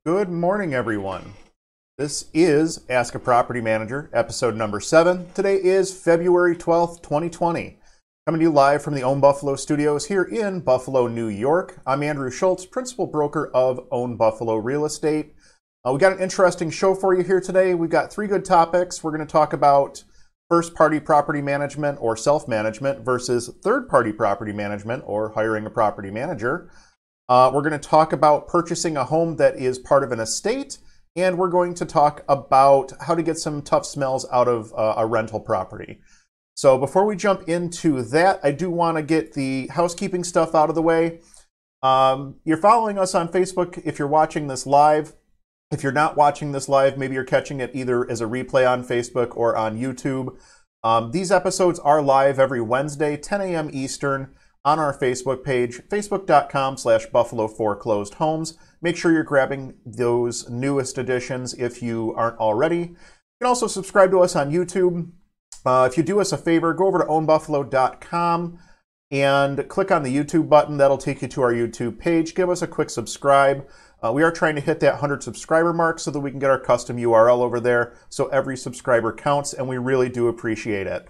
Good morning, everyone. This is Ask a Property Manager, episode number 7. Today is February 12th, 2020. Coming to you live from the Own Buffalo studios here in Buffalo, New York. I'm Andrew Schultz, principal broker of Own Buffalo Real Estate. We got an interesting show for you here today. We've got 3 good topics. We're going to talk about first-party property management or self-management versus third-party property management or hiring a property manager. We're going to talk about purchasing a home that is part of an estate, and we're going to talk about how to get some tough smells out of a rental property. So before we jump into that, I do want to get the housekeeping stuff out of the way. You're following us on Facebook if you're watching this live. If you're not watching this live, maybe you're catching it either as a replay on Facebook or on YouTube. These episodes are live every Wednesday, 10 a.m. Eastern, on our Facebook page, facebook.com/Buffalo Foreclosed Homes. Make sure you're grabbing those newest editions if you aren't already. You can also subscribe to us on YouTube. If you do us a favor, go over to ownbuffalo.com and click on the YouTube button. That'll take you to our YouTube page. Give us a quick subscribe. We are trying to hit that 100 subscriber mark so that we can get our custom URL over there, so every subscriber counts, and we really do appreciate it.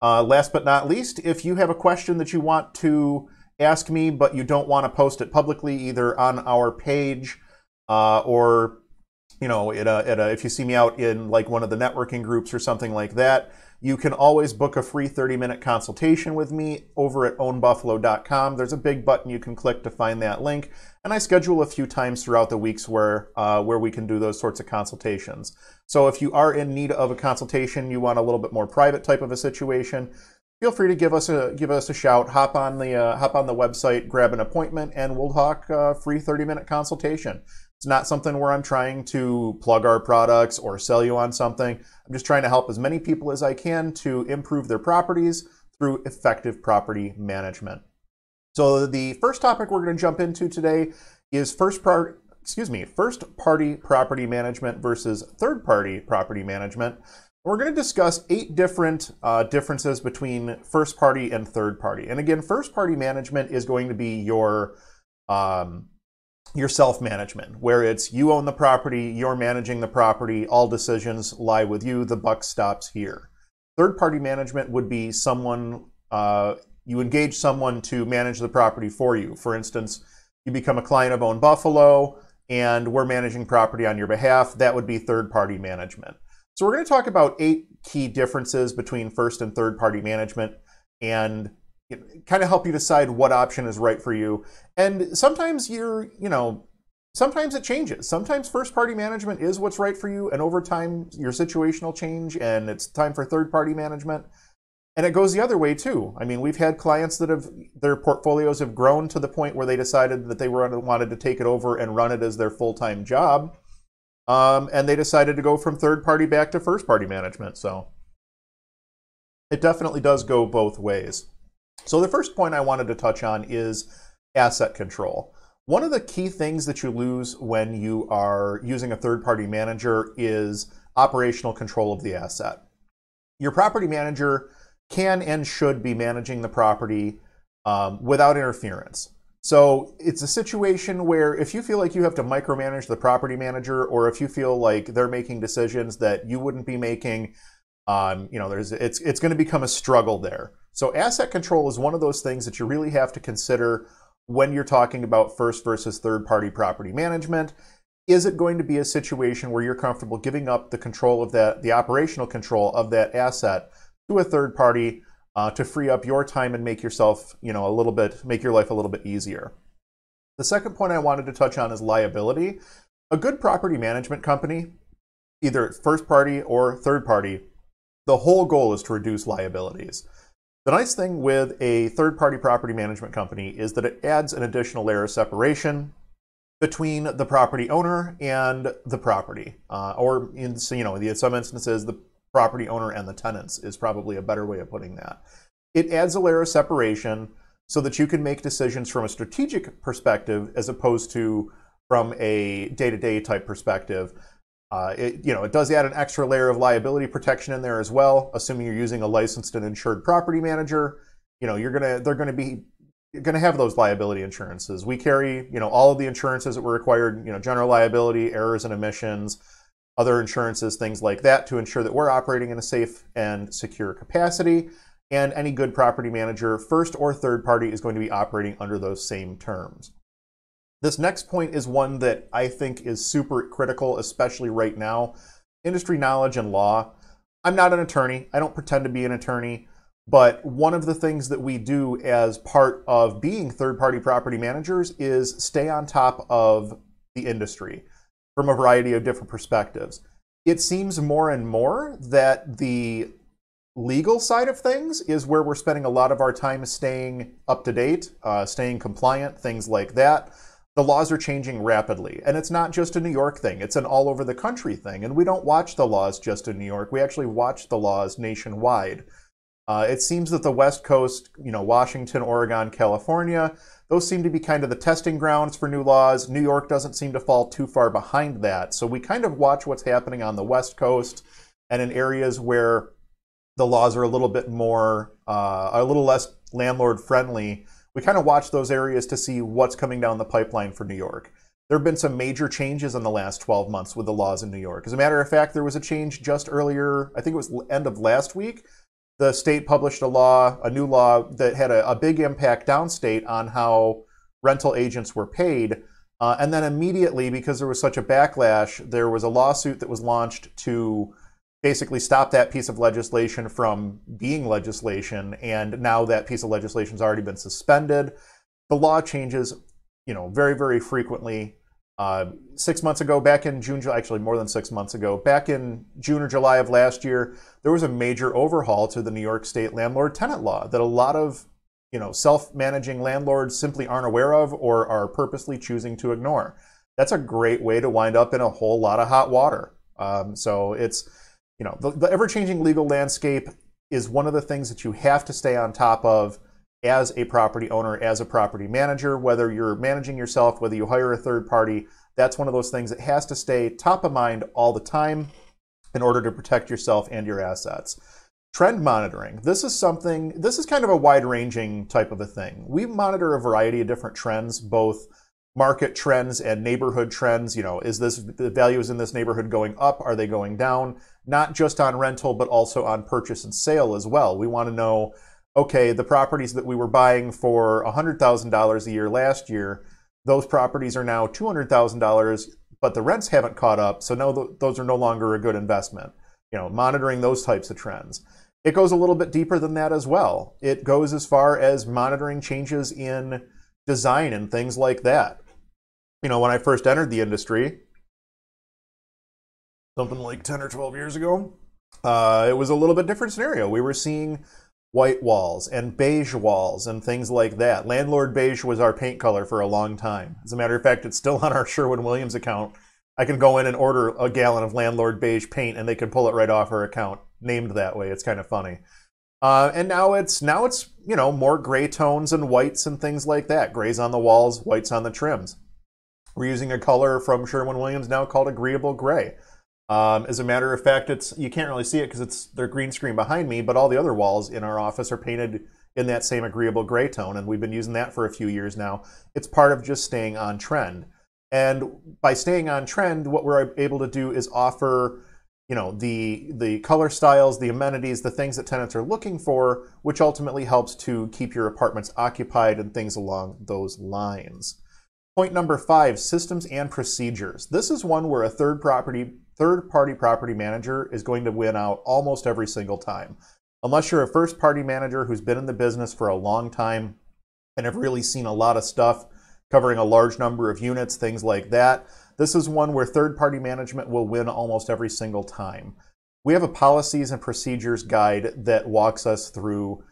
Last but not least, if you have a question that you want to ask me, but you don't want to post it publicly, either on our page or, you know, if you see me out in like one of the networking groups or something like that, you can always book a free 30-minute consultation with me over at ownbuffalo.com. There's a big button you can click to find that link, and I schedule a few times throughout the weeks where we can do those sorts of consultations. So if you are in need of a consultation, you want a little bit more private type of a situation, feel free to give us a shout. Hop on the website, grab an appointment, and we'll talk free 30-minute consultation. It's not something where I'm trying to plug our products or sell you on something. I'm just trying to help as many people as I can to improve their properties through effective property management. So the first topic we're going to jump into today is first-party property management versus third-party property management. We're going to discuss 8 different differences between first-party and third-party. And again, first-party management is going to be your self-management, where it's you own the property, you're managing the property, all decisions lie with you, the buck stops here. Third-party management would be someone, you engage someone to manage the property for you. For instance, you become a client of Own Buffalo, and we're managing property on your behalf. That would be third-party management. So we're going to talk about 8 key differences between first and third-party management and kind of help you decide what option is right for you. And sometimes sometimes it changes. Sometimes first-party management is what's right for you, and over time your situation will change and it's time for third-party management. And it goes the other way too. I mean, we've had clients that their portfolios have grown to the point where they decided that they wanted to take it over and run it as their full-time job. And they decided to go from third-party back to first-party management. So it definitely does go both ways. So the first point I wanted to touch on is asset control. One of the key things that you lose when you are using a third-party manager is operational control of the asset. Your property manager can and should be managing the property without interference. So it's a situation where if you feel like you have to micromanage the property manager, or if you feel like they're making decisions that you wouldn't be making, it's going to become a struggle there. So asset control is one of those things that you really have to consider when you're talking about first versus third-party property management. Is it going to be a situation where you're comfortable giving up the control of the operational control of that asset to a third party to free up your time and make yourself, make your life a little bit easier? The second point I wanted to touch on is liability. A good property management company, either first party or third party, the whole goal is to reduce liabilities. The nice thing with a third-party property management company is that it adds an additional layer of separation between the property owner and the property, or in some instances, the property owner and the tenants is probably a better way of putting that. It adds a layer of separation so that you can make decisions from a strategic perspective as opposed to from a day-to-day type perspective. It does add an extra layer of liability protection in there as well, assuming you're using a licensed and insured property manager. They're going to be going to have those liability insurances. We carry, all of the insurances that were required, general liability, errors and omissions, other insurances, things like that, to ensure that we're operating in a safe and secure capacity. And any good property manager, first or third party, is going to be operating under those same terms. This next point is one that I think is super critical, especially right now. Industry knowledge and law. I'm not an attorney. I don't pretend to be an attorney. But one of the things that we do as part of being third-party property managers is stay on top of the industry from a variety of different perspectives. It seems more and more that the legal side of things is where we're spending a lot of our time staying up to date, staying compliant, things like that. The laws are changing rapidly, and it's not just a New York thing, it's an all over the country thing. And we don't watch the laws just in New York, we actually watch the laws nationwide. It seems that the West Coast, Washington, Oregon, California, those seem to be kind of the testing grounds for new laws. New York doesn't seem to fall too far behind that. So we kind of watch what's happening on the West Coast and in areas where the laws are a little bit more, a little less landlord friendly. We kind of watch those areas to see what's coming down the pipeline for New York. There have been some major changes in the last 12 months with the laws in New York. As a matter of fact, there was a change just earlier, I think it was end of last week. The state published a new law that had a big impact downstate on how rental agents were paid. And then immediately, because there was such a backlash, there was a lawsuit that was launched to basically stop that piece of legislation from being legislation. And now that piece of legislation has already been suspended. The law changes, very, very frequently. 6 months ago, back in June, actually more than 6 months ago, back in June or July of last year, there was a major overhaul to the New York State landlord-tenant law that a lot of, self-managing landlords simply aren't aware of or are purposely choosing to ignore. That's a great way to wind up in a whole lot of hot water. So it's, the ever-changing legal landscape is one of the things that you have to stay on top of as a property owner, as a property manager, whether you're managing yourself, whether you hire a third party. That's one of those things that has to stay top of mind all the time in order to protect yourself and your assets. Trend monitoring. This is kind of a wide-ranging type of a thing. We monitor a variety of different trends, both market trends and neighborhood trends. Is the values in this neighborhood going up? Are they going down? Not just on rental, but also on purchase and sale as well. We want to know, okay, the properties that we were buying for $100,000 a year last year, those properties are now $200,000, but the rents haven't caught up, so no, those are no longer a good investment. Monitoring those types of trends. It goes a little bit deeper than that as well. It goes as far as monitoring changes in design and things like that. When I first entered the industry, something like 10 or 12 years ago, it was a little bit different scenario. We were seeing white walls and beige walls and things like that. Landlord beige was our paint color for a long time. As a matter of fact, it's still on our Sherwin-Williams account. I can go in and order a gallon of landlord beige paint and they can pull it right off our account, named that way. It's kind of funny. And now it's more gray tones and whites and things like that. Grays on the walls, whites on the trims. We're using a color from Sherwin-Williams now called agreeable gray. As a matter of fact, you can't really see it because they're green screen behind me, but all the other walls in our office are painted in that same agreeable gray tone, and we've been using that for a few years now. It's part of just staying on trend. And by staying on trend, what we're able to do is offer, the color styles, the amenities, the things that tenants are looking for, which ultimately helps to keep your apartments occupied and things along those lines. Point number 5, systems and procedures. This is one where a third-party property manager is going to win out almost every single time. Unless you're a first-party manager who's been in the business for a long time and have really seen a lot of stuff covering a large number of units, things like that. This is one where third-party management will win almost every single time. We have a policies and procedures guide that walks us through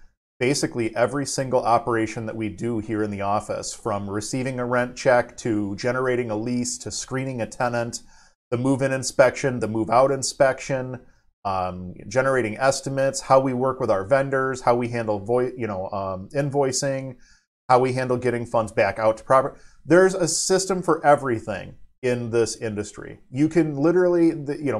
basically every single operation that we do here in the office, from receiving a rent check to generating a lease to screening a tenant, the move-in inspection, the move-out inspection, generating estimates, how we work with our vendors, how we handle invoicing, how we handle getting funds back out to property. There's a system for everything in this industry. You can literally,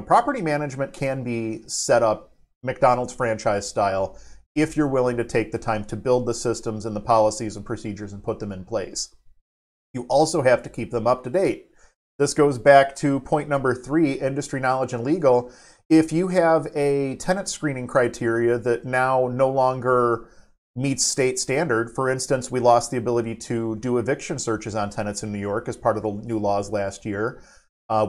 property management can be set up McDonald's franchise style if you're willing to take the time to build the systems and the policies and procedures and put them in place. You also have to keep them up to date. This goes back to point number 3, industry knowledge and legal. If you have a tenant screening criteria that now no longer meets state standard, for instance, we lost the ability to do eviction searches on tenants in New York as part of the new laws last year.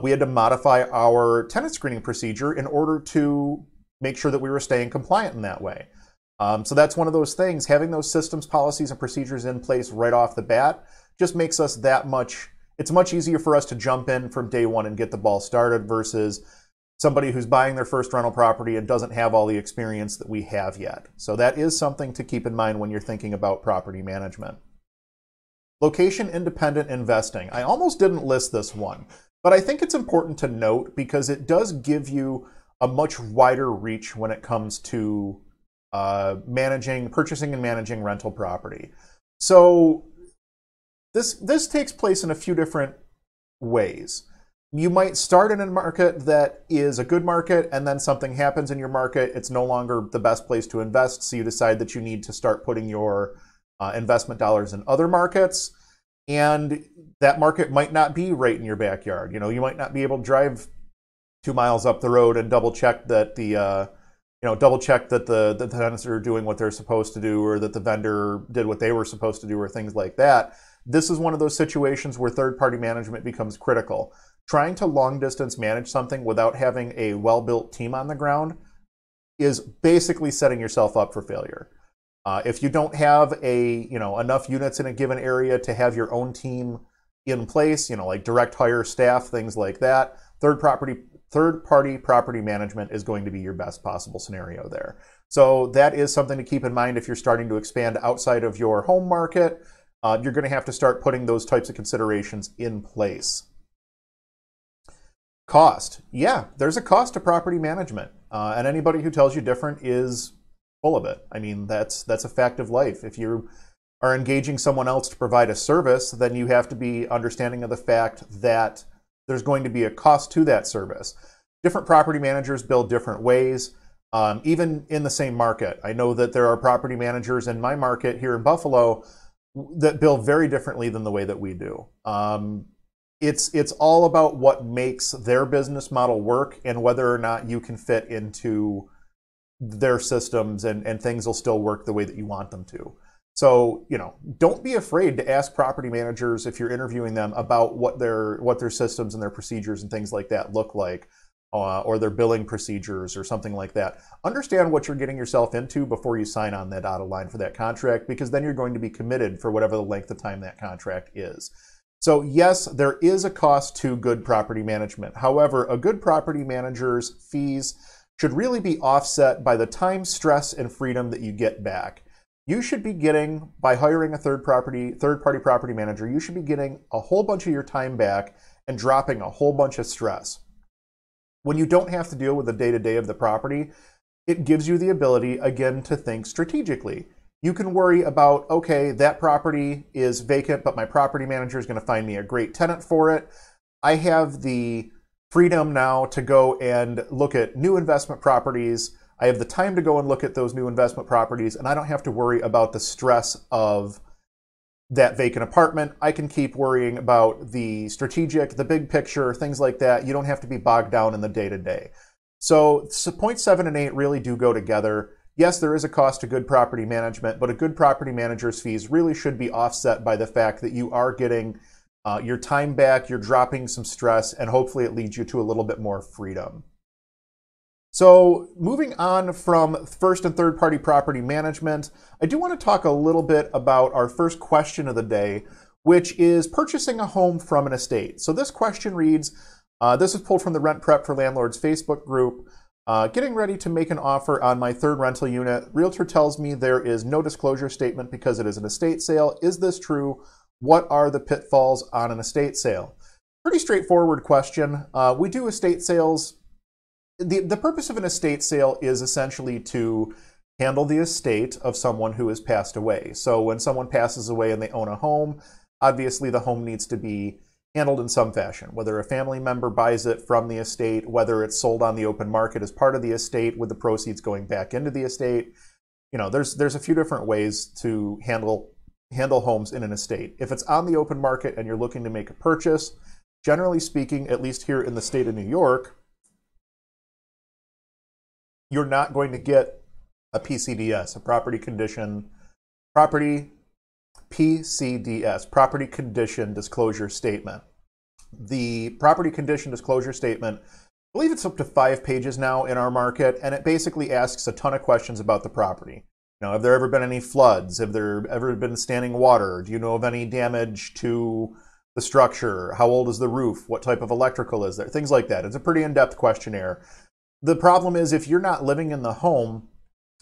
We had to modify our tenant screening procedure in order to make sure that we were staying compliant in that way. So that's one of those things. Having those systems, policies, and procedures in place right off the bat just makes us that much, it's much easier for us to jump in from day one and get the ball started versus somebody who's buying their first rental property and doesn't have all the experience that we have yet. So that is something to keep in mind when you're thinking about property management. Location independent investing. I almost didn't list this one, but I think it's important to note because it does give you a much wider reach when it comes to purchasing and managing rental property. So this takes place in a few different ways. You might start in a market that is a good market, and then something happens in your market. It's no longer the best place to invest, so you decide that you need to start putting your investment dollars in other markets. And that market might not be right in your backyard. You know, you might not be able to drive 2 miles up the road and double check that the tenants are doing what they're supposed to do, or that the vendor did what they were supposed to do, or things like that. This is one of those situations where third-party management becomes critical. Trying to long-distance manage something without having a well-built team on the ground is basically setting yourself up for failure. If you don't have enough units in a given area to have your own team in place, like direct hire staff, things like that, third-party property management is going to be your best possible scenario there. So that is something to keep in mind if you're starting to expand outside of your home market. You're going to have to start putting those types of considerations in place. Cost. Yeah, there's a cost to property management. And anybody who tells you different is full of it. I mean, that's a fact of life. If you are engaging someone else to provide a service, then you have to be understanding of the fact that there's going to be a cost to that service. Different property managers bill different ways, even in the same market. I know that there are property managers in my market here in Buffalo that bill very differently than the way that we do. It's all about what makes their business model work and whether or not you can fit into their systems and things will still work the way that you want them to. So, don't be afraid to ask property managers if you're interviewing them about what their systems and their procedures and things like that look like, or their billing procedures or something like that. Understand what you're getting yourself into before you sign on that dotted line for that contract, because then you're going to be committed for whatever the length of time that contract is. So yes, there is a cost to good property management. However, a good property manager's fees should really be offset by the time, stress, and freedom that you get back. You should be getting, by hiring a third-party property manager, you should be getting a whole bunch of your time back and dropping a whole bunch of stress. When you don't have to deal with the day-to-day of the property, it gives you the ability, again, to think strategically. You can worry about, okay, that property is vacant, but my property manager is going to find me a great tenant for it. I have the freedom now to go and look at new investment properties. I have the time to go and look at those new investment properties, and I don't have to worry about the stress of that vacant apartment. I can keep worrying about the strategic, the big picture, things like that. You don't have to be bogged down in the day-to-day. So point 7 and 8 really do go together. Yes, there is a cost to good property management, but a good property manager's fees really should be offset by the fact that you are getting your time back, you're dropping some stress, and hopefully it leads you to a little bit more freedom. So moving on from first and third party property management, I do want to talk a little bit about our first question of the day, which is purchasing a home from an estate. So this question reads, this is pulled from the Rent Prep for Landlords Facebook group. Getting ready to make an offer on my third rental unit. Realtor tells me there is no disclosure statement because it is an estate sale. Is this true? What are the pitfalls on an estate sale? Pretty straightforward question. We do estate sales. The purpose of an estate sale is essentially to handle the estate of someone who has passed away. So when someone passes away and they own a home, obviously the home needs to be handled in some fashion, whether a family member buys it from the estate, whether it's sold on the open market as part of the estate with the proceeds going back into the estate. there's a few different ways to handle homes in an estate. If it's on the open market and you're looking to make a purchase, generally speaking, at least here in the state of New York, you're not going to get a PCDS, a PCDS, property condition disclosure statement. The property condition disclosure statement, I believe it's up to 5 pages now in our market, and it basically asks a ton of questions about the property. Have there ever been any floods? Have there ever been standing water? Do you know of any damage to the structure? How old is the roof? What type of electrical is there? Things like that. It's a pretty in-depth questionnaire. The problem is if you're not living in the home,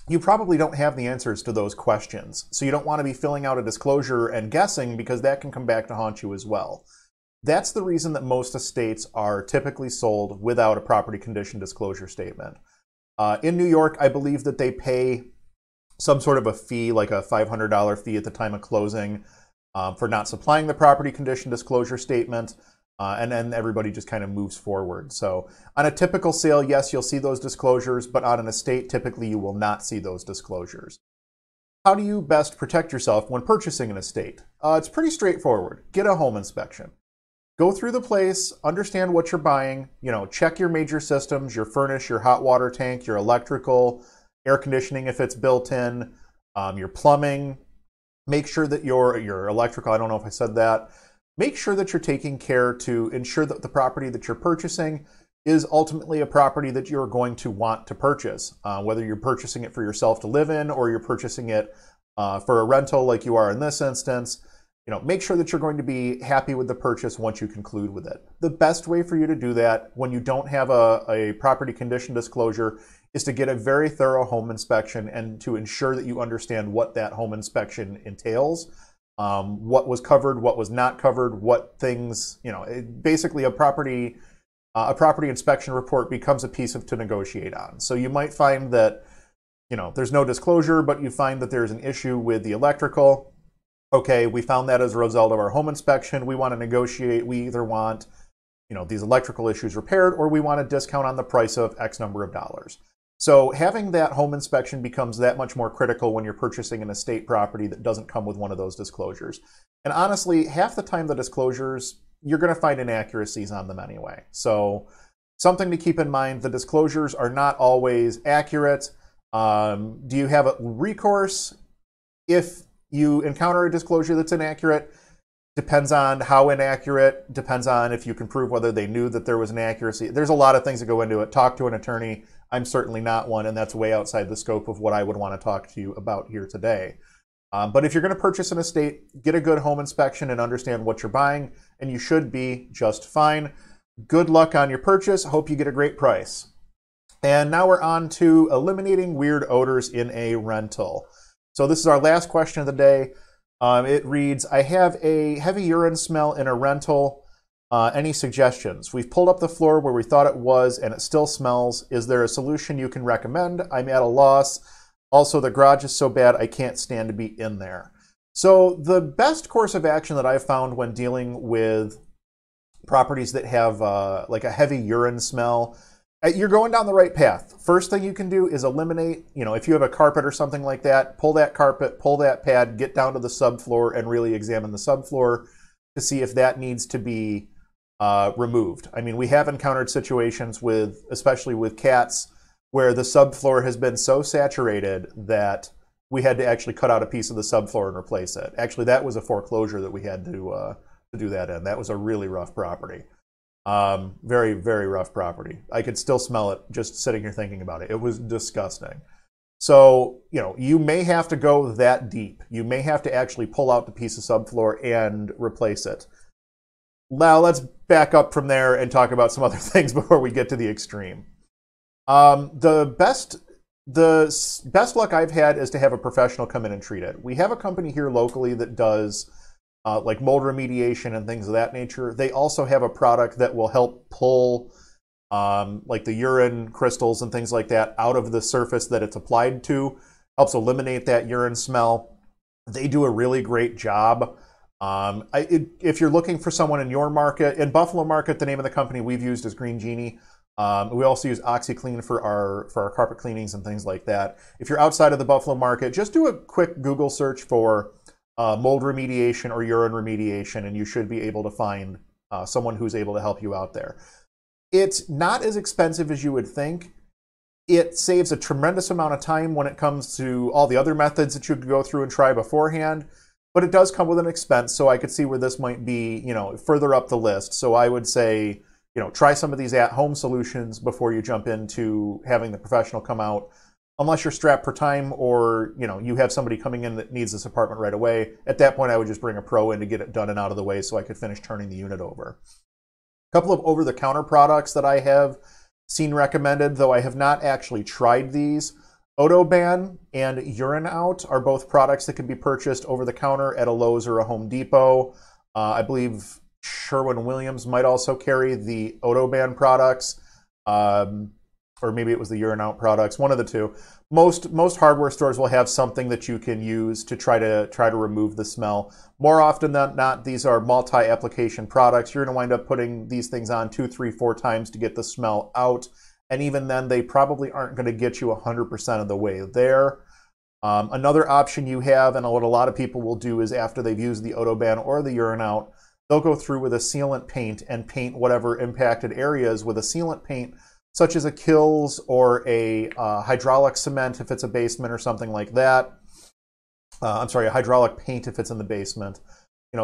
you probably don't have the answers to those questions. So you don't want to be filling out a disclosure and guessing, because that can come back to haunt you as well. That's the reason that most estates are typically sold without a property condition disclosure statement. In New York, I believe that they pay some sort of a fee, like a $500 fee at the time of closing, for not supplying the property condition disclosure statement. And then everybody just kind of moves forward. So on a typical sale, yes, you'll see those disclosures, but on an estate, typically you will not see those disclosures. How do you best protect yourself when purchasing an estate? It's pretty straightforward. Get a home inspection. Go through the place, understand what you're buying, check your major systems, your furnace, your hot water tank, your electrical, air conditioning if it's built in, your plumbing. Make sure that your electrical, I don't know if I said that. Make sure that you're taking care to ensure that the property that you're purchasing is ultimately a property that you're going to want to purchase, whether you're purchasing it for yourself to live in or you're purchasing it for a rental like you are in this instance. Make sure that you're going to be happy with the purchase once you conclude with it. The best way for you to do that when you don't have a property condition disclosure is to get a very thorough home inspection and to ensure that you understand what that home inspection entails. What was covered, what was not covered, what things, basically a property inspection report becomes a piece to negotiate on. So you might find that, there's no disclosure, but you find that there's an issue with the electrical. Okay, we found that as a result of our home inspection. We want to negotiate. We either want, these electrical issues repaired, or we want a discount on the price of X number of dollars. So having that home inspection becomes that much more critical when you're purchasing an estate property that doesn't come with one of those disclosures. And honestly, half the time the disclosures, you're going to find inaccuracies on them anyway. So something to keep in mind, the disclosures are not always accurate. Do you have a recourse if you encounter a disclosure that's inaccurate? Depends on how inaccurate, depends on if you can prove whether they knew that there was an accuracy. There's a lot of things that go into it. Talk to an attorney. I'm certainly not one, and that's way outside the scope of what I would want to talk to you about here today. But if you're going to purchase an estate, get a good home inspection and understand what you're buying, and you should be just fine. Good luck on your purchase. Hope you get a great price. And now we're on to eliminating weird odors in a rental. So this is our last question of the day. It reads, I have a heavy urine smell in a rental. Any suggestions? We've pulled up the floor where we thought it was and it still smells. Is there a solution you can recommend? I'm at a loss. Also, the garage is so bad I can't stand to be in there. So the best course of action that I've found when dealing with properties that have like a heavy urine smell, you're going down the right path. First thing you can do is eliminate, if you have a carpet or something like that, pull that carpet, pull that pad, get down to the subfloor and really examine the subfloor to see if that needs to be removed. I mean, we have encountered situations especially with cats, where the subfloor has been so saturated that we had to actually cut out a piece of the subfloor and replace it. Actually, that was a foreclosure that we had to do that in. That was a really rough property. Very, very rough property. I could still smell it just sitting here thinking about it. It was disgusting. So, you may have to go that deep. You may have to actually pull out the piece of subfloor and replace it. Now, let's back up from there and talk about some other things before we get to the extreme. The best luck I've had is to have a professional come in and treat it. We have a company here locally that does like mold remediation and things of that nature. They also have a product that will help pull like the urine crystals and things like that out of the surface that it's applied to, helps eliminate that urine smell. They do a really great job. If you're looking for someone in your market, in Buffalo market, the name of the company we've used is Green Genie. We also use OxyClean for our carpet cleanings and things like that. If you're outside of the Buffalo market, just do a quick Google search for mold remediation or urine remediation, and you should be able to find someone who's able to help you out there. It's not as expensive as you would think. It saves a tremendous amount of time when it comes to all the other methods that you could go through and try beforehand, but it does come with an expense, so I could see where this might be, further up the list. So I would say, try some of these at-home solutions before you jump into having the professional come out, unless you're strapped for time or, you have somebody coming in that needs this apartment right away. At that point, I would just bring a pro in to get it done and out of the way so I could finish turning the unit over. A couple of over-the-counter products that I have seen recommended, though I have not actually tried these. Odoban and Urine Out are both products that can be purchased over the counter at a Lowe's or a Home Depot. I believe Sherwin-Williams might also carry the Odoban products, or maybe it was the Urine Out products, one of the two. Most hardware stores will have something that you can use to try to remove the smell. More often than not, these are multi-application products. You're going to wind up putting these things on 2, 3, 4 times to get the smell out, and even then, they probably aren't going to get you 100% of the way there. Another option you have, and what a lot of people will do, is after they've used the Odoban or the Urine Out, they'll go through with a sealant paint and paint whatever impacted areas with a sealant paint, such as a Kills or a hydraulic cement if it's a basement or something like that. I'm sorry, a hydraulic paint if it's in the basement.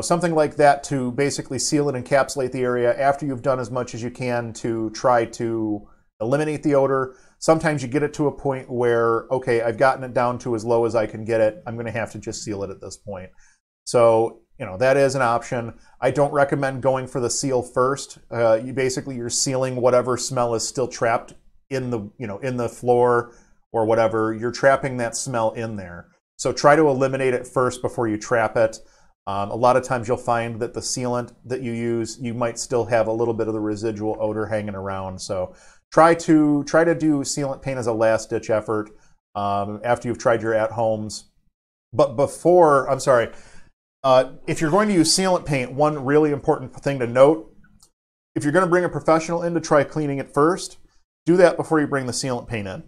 Something like that to basically seal and encapsulate the area after you've done as much as you can to try to eliminate the odor. Sometimes you get it to a point where, okay, I've gotten it down to as low as I can get it. I'm going to have to just seal it at this point. So, that is an option. I don't recommend going for the seal first. You're sealing whatever smell is still trapped in the floor or whatever. You're trapping that smell in there. So try to eliminate it first before you trap it. A lot of times you'll find that the sealant that you use, you might still have a little bit of the residual odor hanging around. So try to do sealant paint as a last ditch effort after you've tried your at-homes. But if you're going to use sealant paint, one really important thing to note, if you're going to bring a professional in to try cleaning it first, do that before you bring the sealant paint in.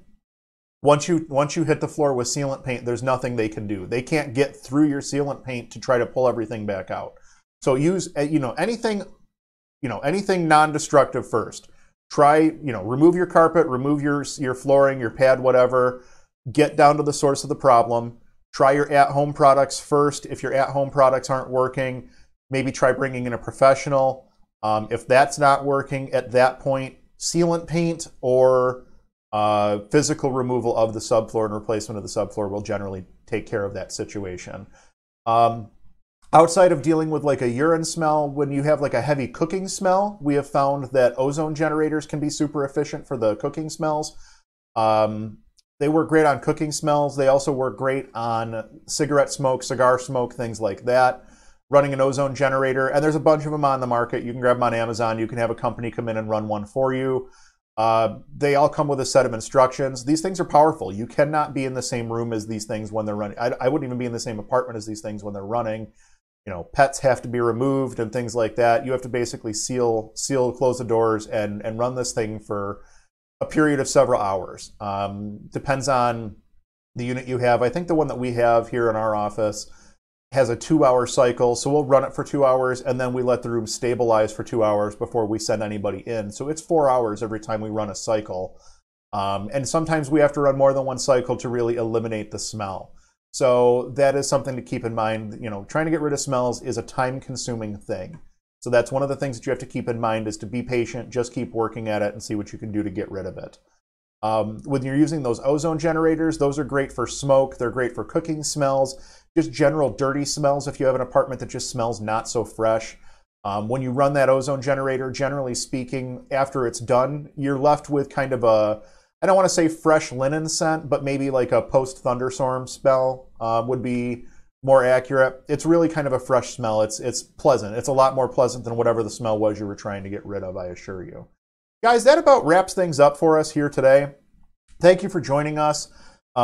Once you hit the floor with sealant paint, there's nothing they can do. They can't get through your sealant paint to try to pull everything back out. So use anything non-destructive first. Try, remove your carpet, remove your flooring, your pad, whatever. Get down to the source of the problem. Try your at-home products first. If your at-home products aren't working, maybe try bringing in a professional. If that's not working, at that point, sealant paint or physical removal of the subfloor and replacement of the subfloor will generally take care of that situation. Outside of dealing with like a urine smell, when you have like a heavy cooking smell, we have found that ozone generators can be super efficient for the cooking smells. They work great on cooking smells. They also work great on cigarette smoke, cigar smoke, things like that. Running an ozone generator, and there's a bunch of them on the market. You can grab them on Amazon. You can have a company come in and run one for you. They all come with a set of instructions. These things are powerful. You cannot be in the same room as these things when they're running. I wouldn't even be in the same apartment as these things when they're running. Pets have to be removed and things like that. You have to basically close the doors and run this thing for a period of several hours. Depends on the unit you have. I think the one that we have here in our office has a 2-hour cycle, so we'll run it for 2 hours, and then we let the room stabilize for 2 hours before we send anybody in. So it's 4 hours every time we run a cycle. And sometimes we have to run more than one cycle to really eliminate the smell. So that is something to keep in mind. Trying to get rid of smells is a time-consuming thing. So that's one of the things that you have to keep in mind, is to be patient, just keep working at it and see what you can do to get rid of it. When you're using those ozone generators, those are great for smoke. They're great for cooking smells, just general dirty smells if you have an apartment that just smells not so fresh. When you run that ozone generator, generally speaking, after it's done, you're left with kind of a, I don't want to say fresh linen scent, but maybe like a post-thunderstorm smell would be more accurate. It's really kind of a fresh smell. It's pleasant. It's a lot more pleasant than whatever the smell was you were trying to get rid of, I assure you. Guys, that about wraps things up for us here today. Thank you for joining us.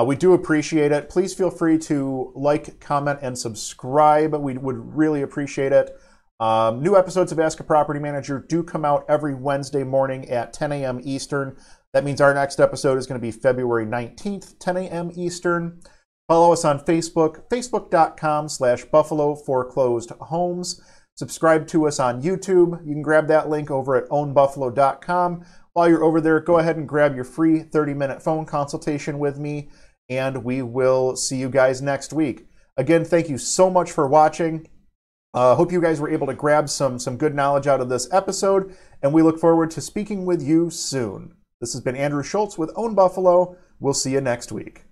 We do appreciate it. Please feel free to like, comment, and subscribe. We would really appreciate it. New episodes of Ask a Property Manager do come out every Wednesday morning at 10 a.m. Eastern. That means our next episode is going to be February 19th, 10 a.m. Eastern. Follow us on Facebook, facebook.com/Buffalo Foreclosed Homes. Subscribe to us on YouTube. You can grab that link over at ownbuffalo.com. While you're over there, go ahead and grab your free 30-minute phone consultation with me, and we will see you guys next week. Again, thank you so much for watching. Hope you guys were able to grab some good knowledge out of this episode, and we look forward to speaking with you soon. This has been Andrew Schultz with Own Buffalo. We'll see you next week.